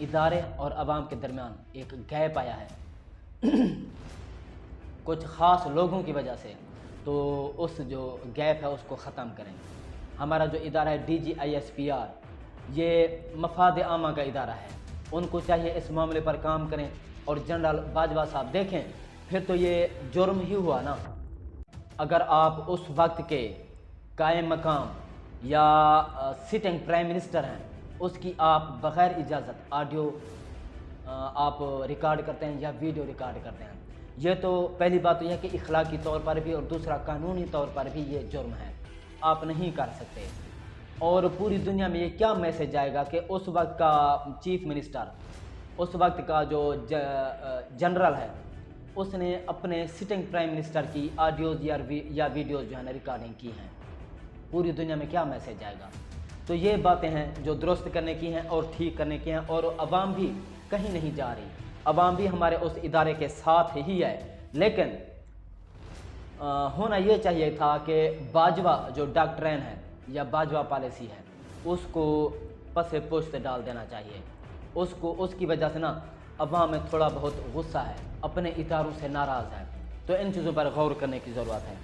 ادارے اور عوام کے درمیان ایک گیپ آیا ہے کچھ خاص لوگوں کی وجہ سے، تو اس جو گیپ ہے اس کو ختم کریں۔ ہمارا جو ادارہ ہے DGISPR، یہ مفاد عامہ کا ادارہ ہے، ان کو چاہیے اس معاملے پر کام کریں۔ اور جنرل باجوہ صاحب دیکھیں، پھر تو یہ جرم ہی ہوا نا، اگر آپ اس وقت کے قائم مقام یا سٹنگ پرائم منسٹر ہیں، اس کی آپ بغیر اجازت آڈیو آپ ریکارڈ کرتے ہیں یا ویڈیو ریکارڈ کرتے ہیں، یہ تو پہلی بات تو یہ کہ اخلاقی طور پر بھی اور دوسرا قانونی طور پر بھی یہ جرم ہے، آپ نہیں کر سکتے۔ اور پوری دنیا میں یہ کیا میسج جائے گا کہ اس وقت کا چیف منسٹر، اس وقت کا جو جنرل ہے، اس نے اپنے سٹنگ پرائم منسٹر کی آڈیوز یا ویڈیوز جو ہے نا ریکارڈنگ کی ہیں، پوری دنیا میں کیا میسج جائے گا؟ تو یہ باتیں ہیں جو درست کرنے کی ہیں اور ٹھیک کرنے کی ہیں، اور عوام بھی کہیں نہیں جا رہی، عوام بھی ہمارے اس ادارے کے ساتھ ہی ہے۔ لیکن ہونا یہ چاہیے تھا کہ باجوہ جو ڈاکٹرین ہے یا باجوہ پالیسی ہے، اس کو پس پشت ڈال دینا چاہیے۔ اس کی وجہ سے نا عوام میں تھوڑا بہت غصہ ہے، اپنے اداروں سے ناراض ہے، تو ان چیزوں پر غور کرنے کی ضرورت ہے۔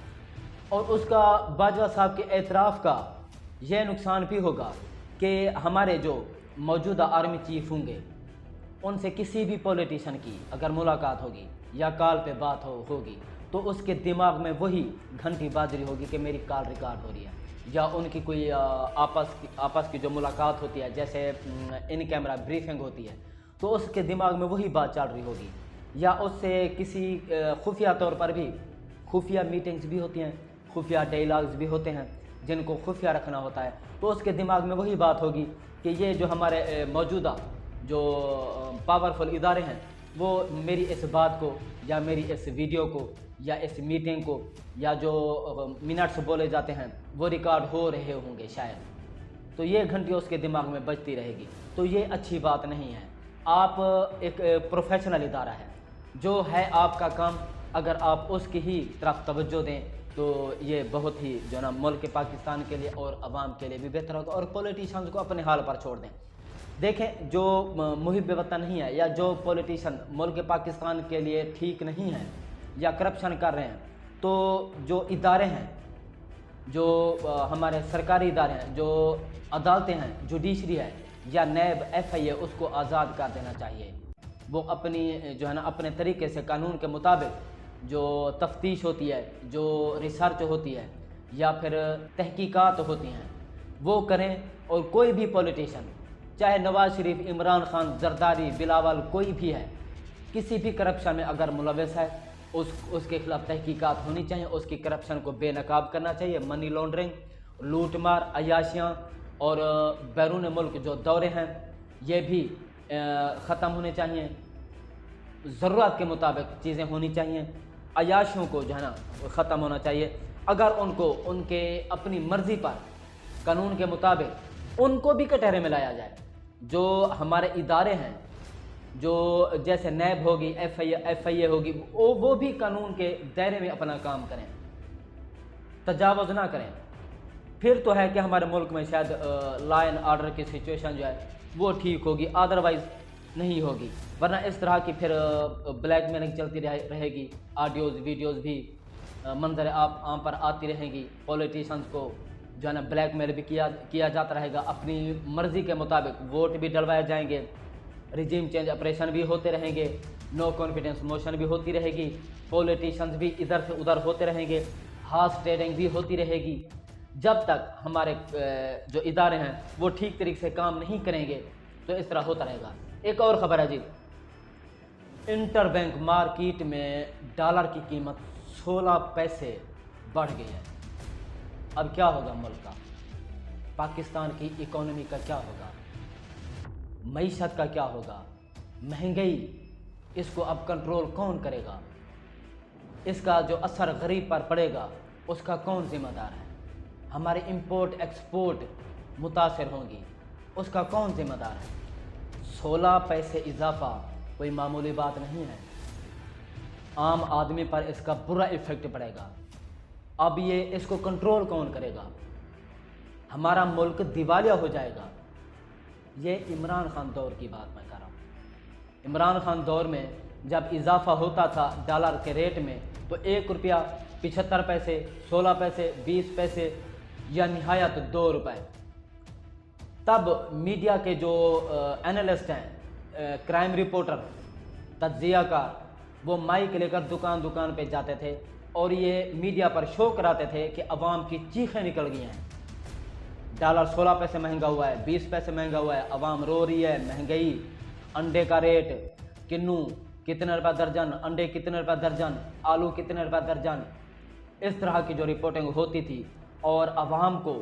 اور اس کا باجوہ صاحب کے اعتراف کا یہ نقصان بھی ہوگا کہ ہمارے جو موجودہ آرمی چیف ہوں گے، ان سے کسی بھی پولیٹیشین کی اگر ملاقات ہوگی یا کال پہ بات ہوگی تو اس کے دماغ میں وہی گھنٹی باج رہی ہوگی کہ میری کال ریکارڈ ہو رہی ہے، یا ان کی کوئی آپس کی جو ملاقات ہوتی ہے، جیسے ان کیمرہ بریفنگ ہوتی ہے، تو اس کے دماغ میں وہی بات چل رہی ہوگی، یا اس سے کسی خفیہ طور پر بھی خفیہ میٹنگز بھی ہوتی ہیں، خفیہ ڈائلاگز بھی ہوتے ہیں جن کو خفیہ رکھنا ہوتا ہے، تو اس کے دماغ میں وہی بات ہوگی کہ یہ جو ہمارے موجودہ جو پاورفل ادارے ہیں، وہ میری اس بات کو یا میری اس ویڈیو کو یا اس میٹنگ کو یا جو منٹس بولے جاتے ہیں وہ ریکارڈ ہو رہے ہوں گے شاید، تو یہ گھنٹی اس کے دماغ میں بجتی رہے گی، تو یہ اچھی بات نہیں ہے۔ آپ ایک پروفیشنل ادارہ ہے، جو ہے آپ کا کام، اگر آپ اس کی ہی طرف توجہ دیں تو یہ بہت ہی جو ہے نا ملک پاکستان کے لیے اور عوام کے لیے بھی بہتر ہوگا، اور پولیٹیشنز کو اپنے حال پر چھوڑ دیں۔ دیکھیں، جو محب وطن نہیں ہے یا جو پولیٹیشن ملک پاکستان کے لیے ٹھیک نہیں ہے یا کرپشن کر رہے ہیں، تو جو ادارے ہیں، جو ہمارے سرکاری ادارے ہیں، جو عدالتیں ہیں، جوڈیشری ہے یا نیب FIA، اس کو آزاد کر دینا چاہیے۔ وہ اپنی جو ہے نا اپنے طریقے سے قانون کے مطابق جو تفتیش ہوتی ہے، جو ریسرچ ہوتی ہے یا پھر تحقیقات ہوتی ہیں وہ کریں، اور کوئی بھی پولیٹیشن، چاہے نواز شریف، عمران خان، زرداری، بلاول، کوئی بھی ہے، کسی بھی کرپشن میں اگر ملوث ہے، اس کے خلاف تحقیقات ہونی چاہیے، اس کی کرپشن کو بے نقاب کرنا چاہیے، منی لانڈرنگ، لوٹ مار، عیاشیاں اور بیرون ملک جو دورے ہیں یہ بھی ختم ہونے چاہیے، ضرورت کے مطابق چیزیں ہونی چاہیے، عیاشیوں کو جو ہے نا ختم ہونا چاہیے۔ اگر ان کو ان کے اپنی مرضی پر قانون کے مطابق ان کو بھی کٹہرے میں لایا جائے، جو ہمارے ادارے ہیں، جو جیسے نیب ہوگی، FIA ہوگی، وہ بھی قانون کے دائرے میں اپنا کام کریں، تجاوز نہ کریں، پھر تو ہے کہ ہمارے ملک میں شاید لا اینڈ آرڈر کی سچویشن جو ہے وہ ٹھیک ہوگی، ادروائز نہیں ہوگی، ورنہ اس طرح کی پھر بلیک میلنگ چلتی رہے گی، آڈیوز ویڈیوز بھی منظر عام پر آتی رہیں گی، پولیٹیشنز کو جو ہے نا بلیک میل بھی کیا جاتا رہے گا، اپنی مرضی کے مطابق ووٹ بھی ڈلوائے جائیں گے، رجیم چینج آپریشن بھی ہوتے رہیں گے، نو کانفیڈنس موشن بھی ہوتی رہے گی، پولیٹیشنز بھی ادھر سے ادھر ہوتے رہیں گے، ہارس ٹریڈنگ بھی ہوتی رہے گی۔ جب تک ہمارے جو ادارے ہیں وہ ٹھیک طریقے سے کام نہیں کریں گے تو اس طرح ہوتا رہے گا۔ ایک اور خبر ہے جی، انٹر بینک مارکیٹ میں ڈالر کی قیمت 16 پیسے بڑھ گئی ہے۔ اب کیا ہوگا ملک کا، پاکستان کی اکانومی کا کیا ہوگا، معیشت کا کیا ہوگا، مہنگائی، اس کو اب کنٹرول کون کرے گا، اس کا جو اثر غریب پر پڑے گا اس کا کون ذمہ دار ہے، ہمارے امپورٹ ایکسپورٹ متاثر ہوں گی، اس کا کون ذمہ دار ہے۔ 16 پیسے اضافہ کوئی معمولی بات نہیں ہے، عام آدمی پر اس کا برا ایفیکٹ پڑے گا۔ اب یہ اس کو کنٹرول کون کرے گا، ہمارا ملک دیوالیہ ہو جائے گا، یہ عمران خان دور کی بات میں کر رہا ہوں۔ عمران خان دور میں جب اضافہ ہوتا تھا ڈالر کے ریٹ میں تو 1 روپیہ 75 پیسے، 16 پیسے، 20 پیسے یا نہایت 2 روپے۔ تب میڈیا کے جو اینالسٹ ہیں، کرائم رپورٹر، تجزیہ کار، وہ مائک لے کر دکان دکان پہ جاتے تھے اور یہ میڈیا پر شو کراتے تھے کہ عوام کی چیخیں نکل گئی ہیں، ڈالر 16 پیسے مہنگا ہوا ہے، 20 پیسے مہنگا ہوا ہے، عوام رو رہی ہے، مہنگائی، انڈے کا ریٹ کنو کتنے روپے درجن، انڈے کتنے روپے درجن، آلو کتنے روپے درجن، اس طرح کی جو رپورٹنگ ہوتی تھی اور عوام کو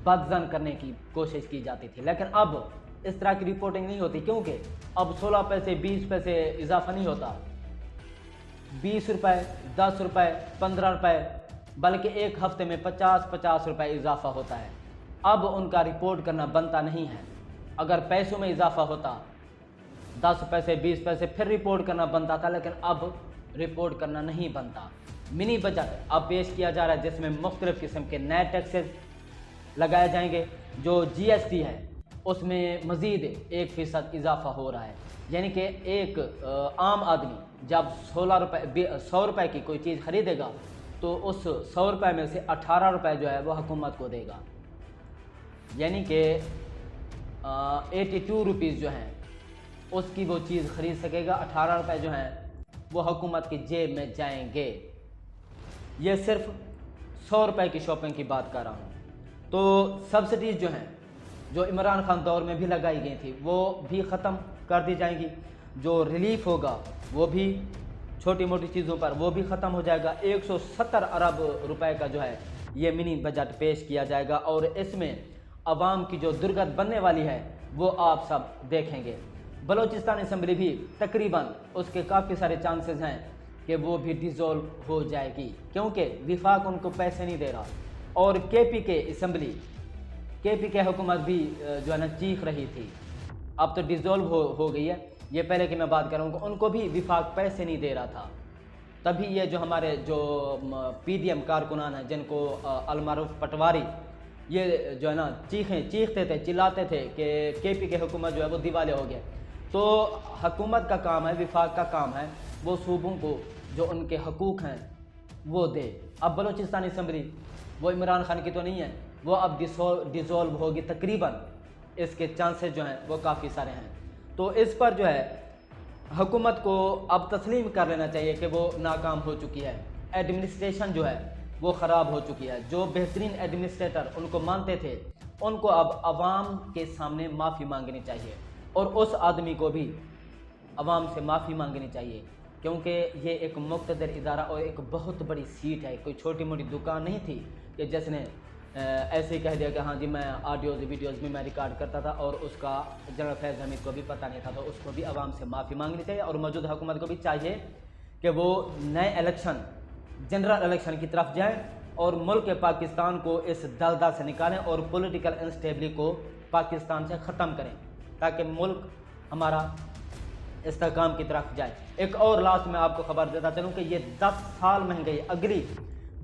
بدظن کرنے کی کوشش کی جاتی تھی۔ لیکن اب اس طرح کی رپورٹنگ نہیں ہوتی، کیونکہ اب 16 پیسے 20 پیسے اضافہ نہیں ہوتا، 20 روپے، 10 روپے، 15 روپے، بلکہ ایک ہفتے میں 50 روپے اضافہ ہوتا ہے۔ اب ان کا رپورٹ کرنا بنتا نہیں ہے۔ اگر پیسوں میں اضافہ ہوتا 10 پیسے 20 پیسے پھر رپورٹ کرنا بنتا تھا، لیکن اب رپورٹ کرنا نہیں بنتا۔ منی بجٹ اب پیش کیا جا رہا ہے جس میں مختلف قسم کے نئے ٹیکسز لگائے جائیں گے۔ جو جی ایس ٹی ہے اس میں مزید 1% اضافہ ہو رہا ہے، یعنی کہ ایک عام آدمی جب 100 روپے کی کوئی چیز خریدے گا تو اس 100 روپے میں سے 18 روپے جو ہے وہ حکومت کو دے گا، یعنی کہ 82 روپیز جو ہیں اس کی وہ چیز خرید سکے گا، 18 روپے جو ہیں وہ حکومت کی جیب میں جائیں گے۔ یہ صرف 100 روپے کی شاپنگ کی بات کر رہا ہوں۔ تو سبسڈیز جو ہیں جو عمران خان دور میں بھی لگائی گئی تھی وہ بھی ختم کر دی جائیں گی، جو ریلیف ہوگا وہ بھی چھوٹی موٹی چیزوں پر وہ بھی ختم ہو جائے گا۔ 170 ارب روپے کا جو ہے یہ منی بجٹ پیش کیا جائے گا اور اس میں عوام کی جو درگت بننے والی ہے وہ آپ سب دیکھیں گے۔ بلوچستان اسمبلی بھی تقریباً اس کے کافی سارے چانسز ہیں کہ وہ بھی ڈیزولو ہو جائے گی، کیونکہ وفاق ان کو پیسے نہیں دے رہا۔ اور کے پی کے اسمبلی، کے پی کے حکومت بھی جو ہے نا چیخ رہی تھی، اب تو ڈیزولو ہو گئی ہے۔ یہ پہلے کی میں بات کروں گا، ان کو بھی وفاق پیسے نہیں دے رہا تھا، تبھی یہ جو ہمارے جو پی ڈی ایم کارکنان ہیں جن کو المعروف پٹواری، یہ جو ہے نا چیختے تھے، چلاتے تھے کہ کے پی کے حکومت جو ہے وہ دیوالے ہو گئے۔ تو حکومت کا کام ہے، وفاق کا کام ہے وہ صوبوں کو جو ان کے حقوق ہیں وہ دے۔ اب بلوچستان اسمبلی وہ عمران خان کی تو نہیں ہے، وہ اب ڈیزولو ہوگی تقریباً، اس کے چانسز جو ہیں وہ کافی سارے ہیں۔ تو اس پر جو ہے حکومت کو اب تسلیم کر لینا چاہیے کہ وہ ناکام ہو چکی ہے، ایڈمنسٹریشن جو ہے وہ خراب ہو چکی ہے۔ جو بہترین ایڈمنسٹریٹر ان کو مانتے تھے ان کو اب عوام کے سامنے معافی مانگنی چاہیے، اور اس آدمی کو بھی عوام سے معافی مانگنی چاہیے، کیونکہ یہ ایک مقتدر ادارہ اور ایک بہت بڑی سیٹ ہے، کوئی چھوٹی موٹی دکان نہیں تھی کہ جس نے ایسے ہی کہہ دیا کہ ہاں جی میں آڈیوز ویڈیوز بھی میں ریکارڈ کرتا تھا اور اس کا جنرل فیض حمید کو بھی پتہ نہیں تھا۔ تو اس کو بھی عوام سے معافی مانگنی چاہیے، اور موجودہ حکومت کو بھی چاہیے کہ وہ نئے الیکشن، جنرل الیکشن کی طرف جائیں اور ملک پاکستان کو اس دلدل سے نکالیں اور پولیٹیکل انسٹیبلٹی کو پاکستان سے ختم کریں، تاکہ ملک ہمارا استحکام کی طرف جائے۔ ایک اور لاسٹ میں آپ کو خبر دیتا چلوں کہ یہ 10 سال مہنگائی، اگلی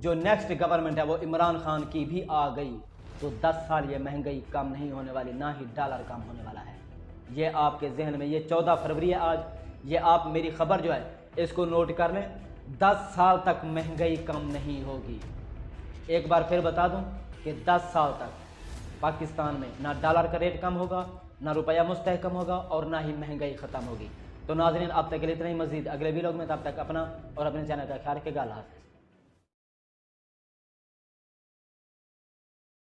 جو نیکسٹ گورنمنٹ ہے وہ عمران خان کی بھی آ گئی تو 10 سال یہ مہنگائی کم نہیں ہونے والی، نہ ہی ڈالر کم ہونے والا ہے۔ یہ آپ کے ذہن میں، یہ 14 فروری ہے آج، یہ آپ میری خبر جو ہے اس کو نوٹ کر لیں، 10 سال تک مہنگائی کم نہیں ہوگی۔ ایک بار پھر بتا دوں کہ 10 سال تک پاکستان میں نہ ڈالر کا ریٹ کم ہوگا، نہ روپیہ مستحکم ہوگا، اور نہ ہی مہنگائی ختم ہوگی۔ تو ناظرین اب تک کے لیے اتنا ہی، مزید اگلے ویلاگ میں، تب تک اپنا اور اپنے چینل کا خیال رکھیے گا۔ اللہ حافظ۔